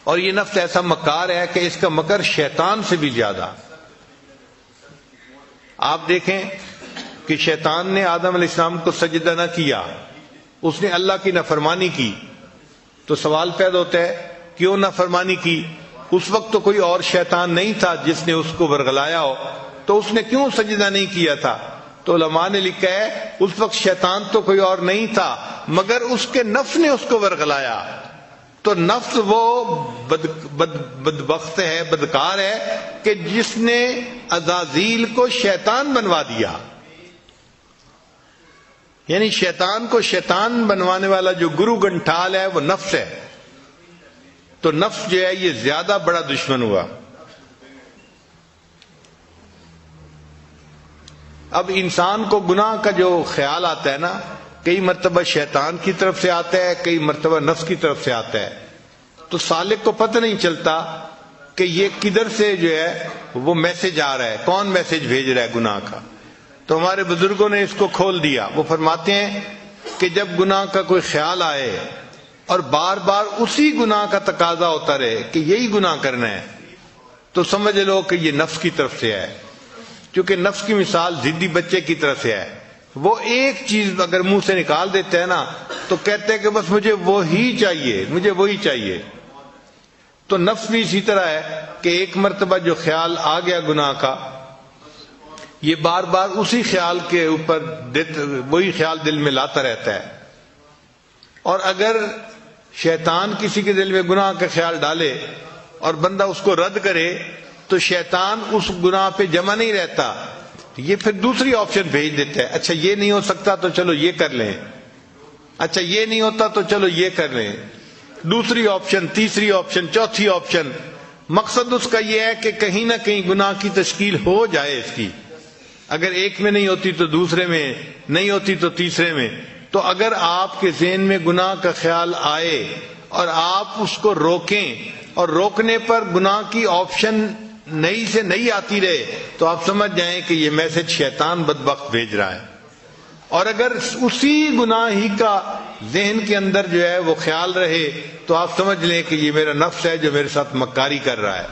اور یہ نفس ایسا مکار ہے کہ اس کا مکر شیطان سے بھی زیادہ. آپ دیکھیں کہ شیطان نے آدم علیہ السلام کو سجدہ نہ کیا، اس نے اللہ کی نافرمانی کی. تو سوال پیدا ہوتا ہے کیوں نافرمانی کی؟ اس وقت تو کوئی اور شیطان نہیں تھا جس نے اس کو ورغلایا ہو، تو اس نے کیوں سجدہ نہیں کیا تھا؟ تو علماء نے لکھا ہے اس وقت شیطان تو کوئی اور نہیں تھا مگر اس کے نفس نے اس کو ورغلایا. تو نفس وہ بدبخت ہے، بدکار ہے کہ جس نے عزازیل کو شیطان بنوا دیا. یعنی شیطان کو شیطان بنوانے والا جو گرو گنٹھال ہے وہ نفس ہے. تو نفس جو ہے یہ زیادہ بڑا دشمن ہوا. اب انسان کو گناہ کا جو خیال آتا ہے نا، کئی مرتبہ شیطان کی طرف سے آتا ہے، کئی مرتبہ نفس کی طرف سے آتا ہے. تو سالک کو پتہ نہیں چلتا کہ یہ کدھر سے جو ہے وہ میسج آ رہا ہے، کون میسج بھیج رہا ہے گناہ کا. تو ہمارے بزرگوں نے اس کو کھول دیا. وہ فرماتے ہیں کہ جب گناہ کا کوئی خیال آئے اور بار بار اسی گناہ کا تقاضا ہوتا رہے کہ یہی گناہ کرنا ہے، تو سمجھ لو کہ یہ نفس کی طرف سے ہے. کیونکہ نفس کی مثال ضدی بچے کی طرف سے ہے. وہ ایک چیز اگر منہ سے نکال دیتا ہے نا تو کہتے ہیں کہ بس مجھے وہی چاہیے، مجھے وہی چاہیے. تو نفس بھی اسی طرح ہے کہ ایک مرتبہ جو خیال آ گیا گناہ کا، یہ بار بار اسی خیال کے اوپر وہی خیال دل میں لاتا رہتا ہے. اور اگر شیطان کسی کے دل میں گناہ کا خیال ڈالے اور بندہ اس کو رد کرے تو شیطان اس گناہ پہ جمع نہیں رہتا، یہ پھر دوسری آپشن بھیج دیتا ہے. اچھا یہ نہیں ہو سکتا تو چلو یہ کر لیں، اچھا یہ نہیں ہوتا تو چلو یہ کر لیں. دوسری آپشن، تیسری آپشن، چوتھی آپشن. مقصد اس کا یہ ہے کہ کہیں نہ کہیں گناہ کی تشکیل ہو جائے اس کی. اگر ایک میں نہیں ہوتی تو دوسرے میں، نہیں ہوتی تو تیسرے میں. تو اگر آپ کے ذہن میں گناہ کا خیال آئے اور آپ اس کو روکیں اور روکنے پر گناہ کی آپشن نئی سے نئی آتی رہے تو آپ سمجھ جائیں کہ یہ میسج شیطان بدبخت بھیج رہا ہے. اور اگر اسی گناہ ہی کا ذہن کے اندر جو ہے وہ خیال رہے تو آپ سمجھ لیں کہ یہ میرا نفس ہے جو میرے ساتھ مکاری کر رہا ہے.